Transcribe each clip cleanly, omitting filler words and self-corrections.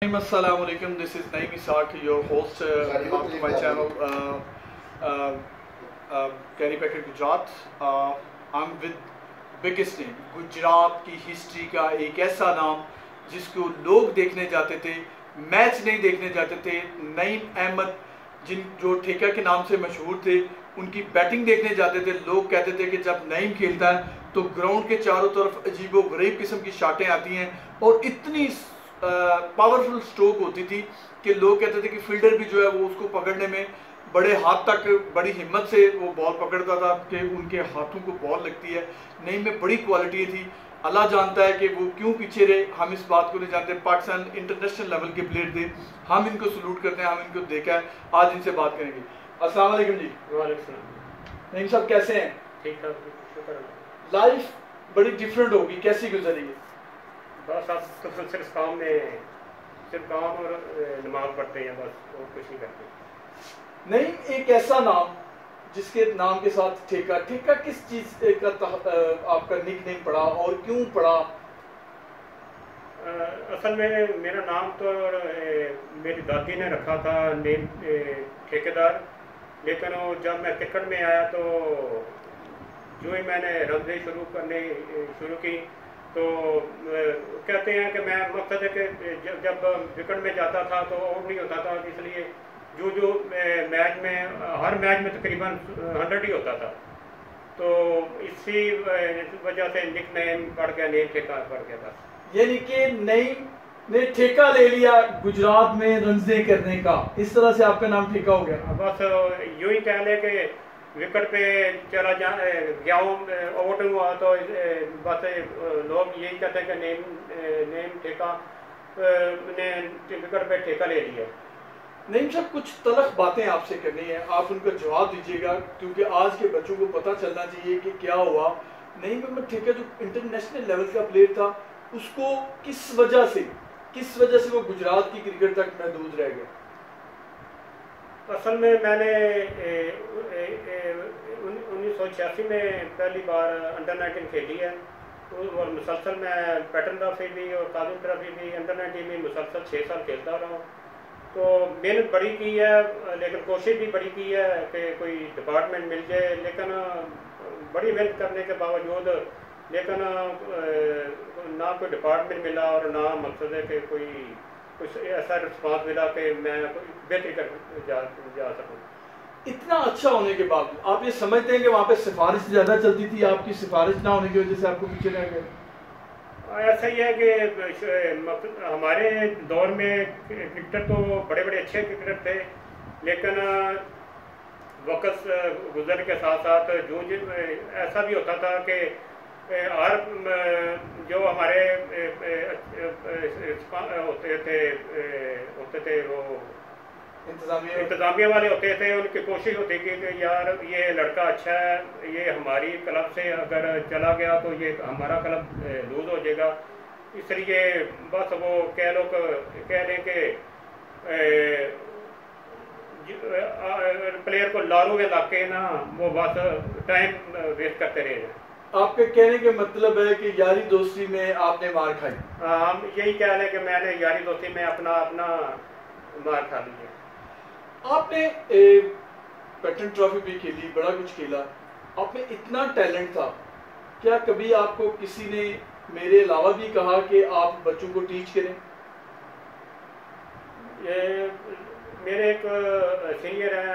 Assalamu alaikum. This is Naeem Ishaq, your host of my channel, Carry Packet Gujarat. I'm with biggest name, Gujarat की history का एक ऐसा नाम जिसको लोग देखने जाते थे, मैच नहीं देखने जाते थे। नईम अहमद जो ठेका के नाम से मशहूर थे, उनकी बैटिंग देखने जाते थे। लोग कहते थे कि जब नईम खेलता है तो ग्राउंड के चारों तरफ अजीबो गरीब किस्म की शाटें आती हैं और इतनी पावरफुल स्ट्रोक होती थी कि लोग कहते थे कि फील्डर भी जो है वो उसको पकड़ने में बड़े हाथ तक बड़ी हिम्मत से वो बॉल पकड़ता था कि उनके हाथों को बॉल लगती है। नईम में बड़ी क्वालिटी थी। अल्लाह जानता है कि वो क्यों पीछे रहे, हम इस बात को नहीं जानते। पाकिस्तान इंटरनेशनल लेवल के प्लेयर थे, हम इनको सलूट करते हैं, हम इनको देखा है। आज इनसे बात करेंगे। अस्सलाम वालेकुम जी। वालेकुम। नईम साहब कैसे हैं? ठीक ठाक, शुक्र। लाइफ बड़ी डिफरेंट होगी, कैसी गुजरी? बस आप तो सिर्फ काम में सिर्फ काम और नमाज पढ़ते हैं, बस और कुछ नहीं करते। नहीं, एक ऐसा नाम जिसके नाम के साथ ठेका किस चीज का आपका निक नेम पड़ा और क्यों पड़ा? असल में मेरा नाम तो मेरी दादी ने रखा था, नेम ठेकेदार। लेकिन जब मैं क्रिकेट में आया तो जो ही मैंने रमज़े शुरू की तो कहते हैं कि मैं मकसद है कि जब विकेट में जाता था तो आउट नहीं होता था, इसलिए जो मैच में हर मैच में तकरीबन 100 ही होता था। तो इसी वजह से निक नेम पड़ गया, नेम ठेका पड़ गया था। यानी कि नईम ने ठेका ले लिया गुजरात में रंजे करने का, इस तरह से आपका नाम ठेका हो गया। बस यूं ही कह ले कि विकेट पे चला गया हूँ, आउट हुआ तो बस लोग यही कहते हैं कि नेम ठेका ने विकेट पे ठेका ले लिया। नईम साहब, कुछ तलख बातें आपसे करनी है, आप उनका जवाब दीजिएगा, क्योंकि आज के बच्चों को पता चलना चाहिए कि क्या हुआ। नईम अहमद ठेका जो इंटरनेशनल लेवल का प्लेयर था, उसको किस वजह से वो गुजरात की क्रिकेट तक महदूद रह गया? असल में मैंने 1986 में पहली बार अंडर-19 खेली है और मुसलसल मैं पैटर्न ट्रॉफी भी और काजू ट्रॉफी भी अंडर-19 में मुसलसल 6 साल खेलता रहा हूँ। तो मेहनत बड़ी की है, लेकिन कोशिश भी बड़ी की है कि कोई डिपार्टमेंट मिल जाए, लेकिन बड़ी मेहनत करने के बावजूद लेकिन ना कोई डिपार्टमेंट मिला और ना मकसद है कि कुछ ऐसा रिस्पॉन्स मिला कि मैं बेहतरी कर जा सकूँ। इतना अच्छा होने के बाद आप ये समझते हैं कि वहाँ पे सिफारिश ज़्यादा चलती थी, आपकी सिफारिश ना होने की वजह से आपको पीछे रह गए? ऐसा ही है कि हमारे दौर में क्रिकेटर तो बड़े बड़े अच्छे क्रिकेटर थे, लेकिन वक्त गुजर के साथ साथ जो ऐसा भी होता था कि हर जो हमारे होते थे वो इंतजामिया वाले होते थे, उनकी कोशिश होती थी कि यार ये लड़का अच्छा है, ये हमारी क्लब से अगर चला गया तो ये हमारा क्लब लूज हो जाएगा। इसलिए बस वो कह लें कि प्लेयर को लालू में लाके ना वो बस टाइम वेस्ट करते रहे। आपके कहने के मतलब है कि यारी दोस्ती में आपने मार खाई? हम यही कह रहे कि मैंने यारी दोस्ती में अपना मार खा लिया। आपने पैटर्न ट्रॉफी भी खेली, बड़ा कुछ खेला, आप में इतना टैलेंट था, क्या कभी आपको किसी ने मेरे अलावा भी कहा कि आप बच्चों को टीच करें? ये मेरे एक सीनियर है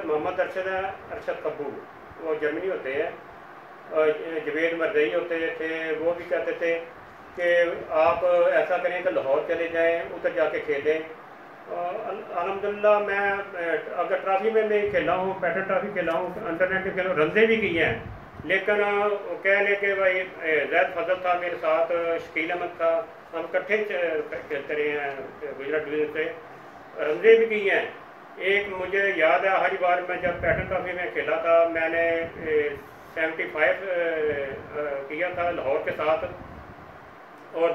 मोहम्मद अरशद कब्बू, वो जर्मनी होते हैं, जवेद मरदई होते थे, वो भी कहते थे कि आप ऐसा करें कि लाहौर चले जाएं, उधर जाके खेलें। अल्हम्दुलिल्लाह मैं अगर ट्रॉफी में मैं खेला हूँ, पैटर्न ट्रॉफी खेला हूँ, अंडर-19 खेला हूँ, रंजे भी किए हैं, लेकिन कह लें कि भाई जैद फजल था मेरे साथ, शकील अहमद था, हम इकट्ठे खेलते रहे हैं गुजरात डिवीजन से, रंजे भी किए हैं। एक मुझे याद है, हर बार मैं जब पैटर्न ट्रॉफी में खेला था, मैंने 75 किया था लाहौर के साथ, और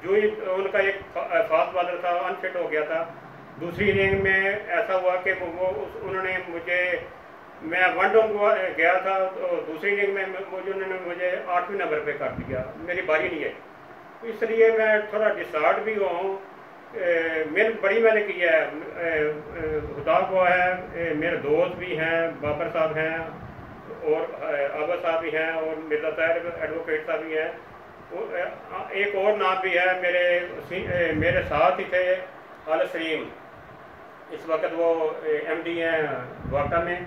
जो ही उनका एक फास्ट बॉलर था अनफिट हो गया था। दूसरी इनिंग में ऐसा हुआ कि उन्होंने मैं 1 डाउन गया था, तो दूसरी इनिंग में उन्होंने मुझे 8वें नंबर पे कर दिया, मेरी बारी नहीं है। इसलिए मैं थोड़ा डिस्टार्ट भी हुआ हूँ। मैंने की है, खुदा को है, मेरे दोस्त भी हैं, बाबर साहब हैं और आबा साहब भी हैं और मिर्जा ताहिर एडवोकेट साहब भी हैं। एक और नाम भी है मेरे साथ ही थे, आल सलीम, इस वक्त वो MD हैं वाटा में।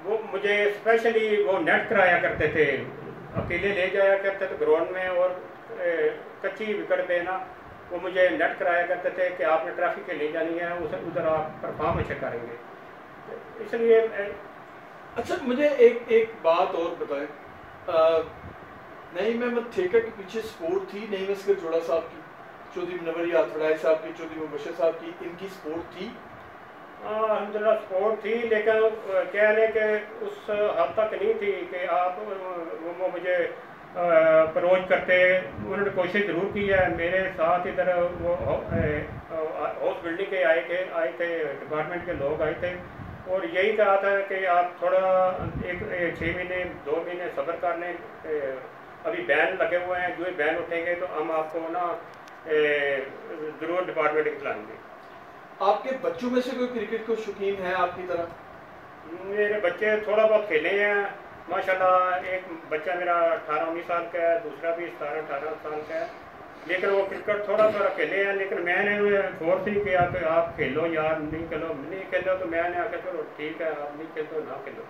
वो मुझे स्पेशली वो नेट कराया करते थे, अकेले ले जाया करते थे ग्राउंड में और कच्ची विकेट पे ना वो मुझे नेट कराया करते थे कि आपने ट्रैफिक के ले जानी है, उधर आप परफॉर्म अच्छा करेंगे, इसलिए। अच्छा, मुझे एक बात और बताएं। नईम अहमद ठेका के पीछे सपोर्ट थी नईम असगर जोड़ा साहब की, चौधरी मुनव्वर आथड़ाई साहब की, चौधरी मुबशर साहब की, इनकी सपोर्ट थी? अल्हम्दुलिल्लाह सपोर्ट थी, लेकिन कह रहे कि उस हद तक नहीं थी कि आप वो मुझे अप्रोच करते। उन्होंने कोशिश ज़रूर की है, मेरे साथ इधर वो हाउस बिल्डिंग के आए थे डिपार्टमेंट के लोग आए थे और यही कहा था कि आप थोड़ा 6 महीने 2 महीने सब्र कर लें, अभी बैन लगे हुए हैं, जो ही बैन उठेंगे तो हम आपको ना ज़रूर डिपार्टमेंट खिलाएंगे। आपके बच्चों में से कोई क्रिकेट को शौकीन है आपकी तरह? मेरे बच्चे थोड़ा बहुत खेले हैं माशाल्लाह। एक बच्चा मेरा 18-19 साल का है, दूसरा भी 17-18 साल का है, लेकिन वो क्रिकेट थोड़ा थोड़ा खेले हैं। लेकिन मैंने फोर्स नहीं किया कि आप खेलो यार, नहीं खेलो तो मैंने आखिर चलो ठीक है, आप नहीं खेलो ना खेलो।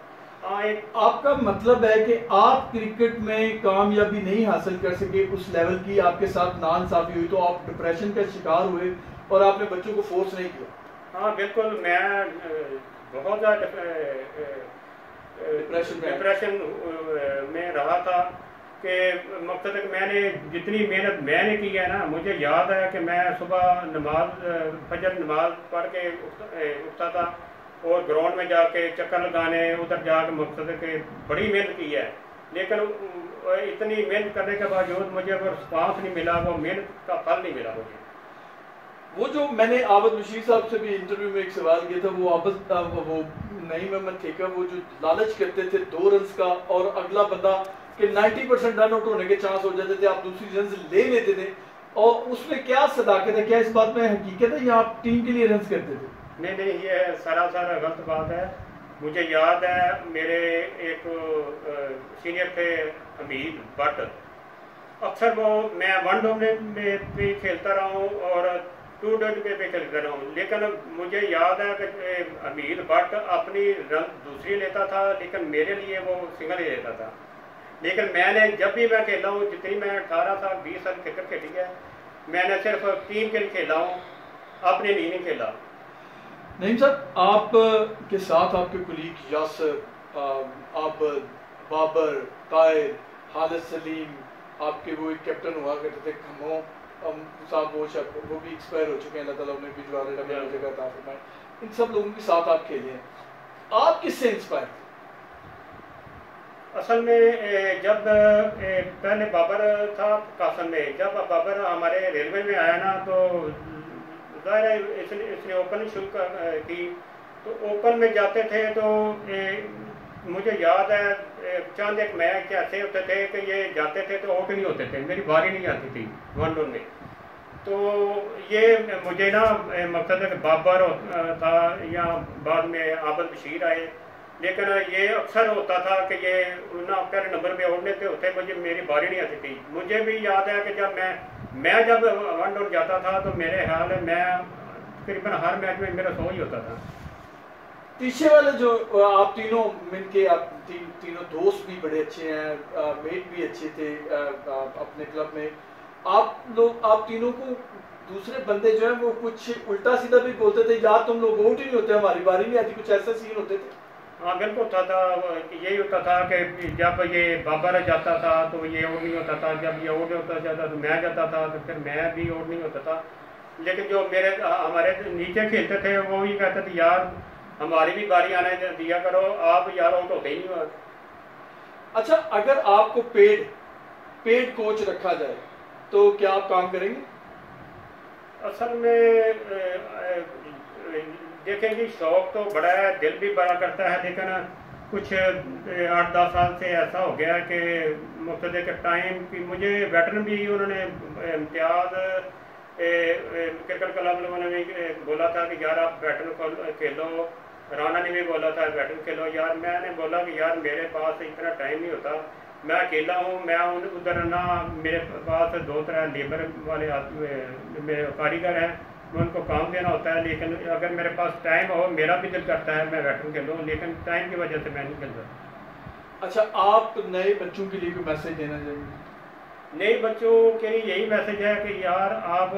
हाँ, एक आपका मतलब है कि आप क्रिकेट में कामयाबी नहीं हासिल कर सके, उस लेवल की आपके साथ नाइंसाफी हुई तो आप डिप्रेशन का शिकार हुए और आपने बच्चों को फोर्स नहीं किया? हाँ बिल्कुल, मैं बहुत ज़्यादा डिप्रेशन में रहा था कि मकसद है कि मैंने जितनी मेहनत मैंने की है ना, मुझे याद है कि मैं सुबह फजर नमाज पढ़ के उठता था और ग्राउंड में जाके चक्कर लगाने, उधर जाके मकसद है कि बड़ी मेहनत की है, लेकिन इतनी मेहनत करने के बावजूद मुझे वो रिस्पॉन्स नहीं मिला, वो मेहनत का फल नहीं मिला मुझे। वो जो मैंने आबद बशीर साहब से भी इंटरव्यू में एक सवाल किया था, वो नईम अहमद ठेका वो जो लालच करते थे 2 रन का और अगला बंदा के 90% रन आउट होने के चांस हो जाते थे, आप दूसरी रन ले लेते थे, और उसमें क्या सदाकत है, क्या इस बात में हकीकत है या आप टीम के लिए रन करते थे? नहीं, ये सरासर गलत बात है। मुझे याद है मेरे एक सीनियर थे हमीद भट्ट, अक्सर वो मैं 1 डे में भी खेलता रहा हूँ और 2 डे पे खेलता रहा हूँ, लेकिन मुझे याद है कि हमीद भट्ट अपनी रन दूसरी लेता था, लेकिन मेरे लिए वो सिंगल ही लेता था। लेकिन मैंने जब भी मैं खेला हूँ, जितनी मैं 18 साल 20 साल क्रिकेट खेली है, मैंने सिर्फ टीम के लिए खेला हूँ, अपने लिए नहीं खेला। नहीं साहब, आप के साथ आपके कुलीग यासर, आबद, बाबर, ताहिर, खालिद सलीम, आपके वो एक कैप्टन हुआ करते थे खमो साहब, वो भी एक्सपायर हो चुके हैं, अल्लाह ताला उन्हें भी जो जगह अता फरमाए, इन सब लोगों के साथ आप खेले हैं, आप किससे इंस्पायर थे? असल में जब पहले बाबर था कासम में, जब बाबर हमारे रेलवे में आया ना, तो ज़ाहिर है इसने ओपन शुरू की, तो ओपन में जाते थे तो मुझे याद है चंद एक मैच ऐसे होते थे कि ये जाते थे तो आउट नहीं होते थे, मेरी बारी नहीं आती थी 1 डे में। तो ये मुझे ना मकसद है कि बाबर था या बाद में आबद बशीर आए, लेकिन ये अक्सर होता था कि ये ना पहले नंबर पे आउट लेते होते, मुझे मेरी बारी नहीं आती थी। मुझे भी याद है कि जब मैं जब 1 डे जाता था तो मेरे ख्याल है मैं तकरीबन हर मैच में मेरा 100 ही होता था। पीछे वाले जो आप तीनों मिलके, आप तीनों दोस्त भी बड़े अच्छे हैं, मेट भी अच्छे थे अपने क्लब में, आप तीनों को दूसरे बंदे जो है वो कुछ उल्टा सीधा भी बोलते थे, यार तुम लोग आउट ही नहीं होते, हमारी बारी नहीं आती, कुछ ऐसा सीन होते थे? हाँ बिल्कुल होता था, यही होता था कि जब ये बाबर जाता था तो ये आउट नहीं होता था, जब ये आउट होता जाता तो मैं जाता था, तो फिर मैं भी आउट नहीं होता था। लेकिन जो हमारे नीचे खेलते थे वो ही कहते थे यार हमारी भी बारी आने दिया करो, आप यार आउट होते ही नहीं हो। अच्छा, अगर आपको पेड कोच रखा जाए तो क्या आप काम करेंगे? असल में देखेंगे, शौक तो बड़ा है, दिल भी बड़ा करता है, लेकिन कुछ 8-10 साल से ऐसा हो गया कि मुख्तलिफ के टाइम की मुझे वेटरन भी उन्होंने इम्तियाज़ क्रिकेट क्लब लोगों ने भी बोला था कि यार आप वेटरन खेलो, राना ने भी बोला था वेटरन खेलो। यार मैंने बोला कि यार मेरे पास इतना टाइम नहीं होता, मैं अकेला हूँ, मैं उधर ना मेरे पास 2-3 लेबर वाले मेरे कारीगर हैं, मैं उनको काम देना होता है। लेकिन अगर मेरे पास टाइम हो, मेरा भी दिल करता है मैं वेटरन खेलूँ, लेकिन टाइम की वजह से मैं नहीं खेल सकता। अच्छा, आप नए बच्चों के लिए कोई मैसेज देना चाहिए? नए बच्चों के लिए यही मैसेज है कि यार आप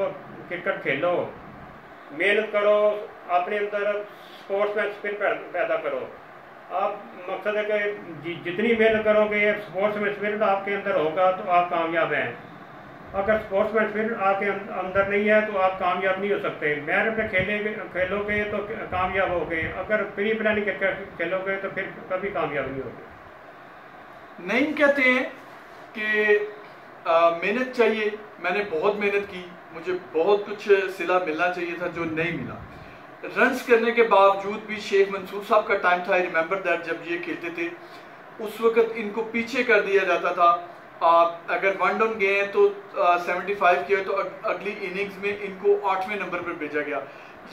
क्रिकेट खेलो, मेहनत करो, अपने अंदर स्पोर्ट्स में स्पिरिट पैदा करो। आप मकसद है कि जितनी मेहनत करोगे, स्पोर्ट्स में स्पिरिट आपके अंदर होगा तो आप कामयाब हैं। अगर स्पोर्ट्स में स्पिरिट आपके अंदर नहीं है तो आप कामयाब नहीं हो सकते। मेहनत पे खेलोगे तो कामयाब होगे, अगर प्री प्लानिंग क्रिकेट खेलोगे तो फिर कभी कामयाब नहीं होगे। नहीं कहते हैं कि मेहनत चाहिए। मैंने बहुत मेहनत की, मुझे बहुत कुछ सिला मिलना चाहिए था जो नहीं मिला। रन्स करने के बावजूद भी शेख मंसूर साहब का टाइम था, आई रिमेंबर दैट, जब ये खेलते थे उस वक्त इनको पीछे कर दिया जाता था। अगर 1 डाउन गए हैं तो 75 किया तो अगली इनिंग्स में इनको 8वें नंबर पर भेजा गया।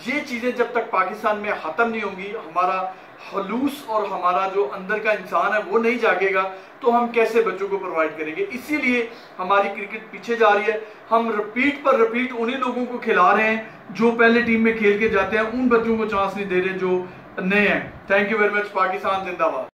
ये चीज़ें जब तक पाकिस्तान में ख़त्म नहीं होंगी, हमारा खलूस और हमारा जो अंदर का इंसान है वो नहीं जागेगा, तो हम कैसे बच्चों को प्रोवाइड करेंगे। इसीलिए हमारी क्रिकेट पीछे जा रही है। हम रिपीट पर रिपीट उन्हीं लोगों को खिला रहे हैं जो पहले टीम में खेल के जाते हैं, उन बच्चों को चांस नहीं दे रहे जो नए हैं। Thank you very much. Pakistan जिंदाबाद।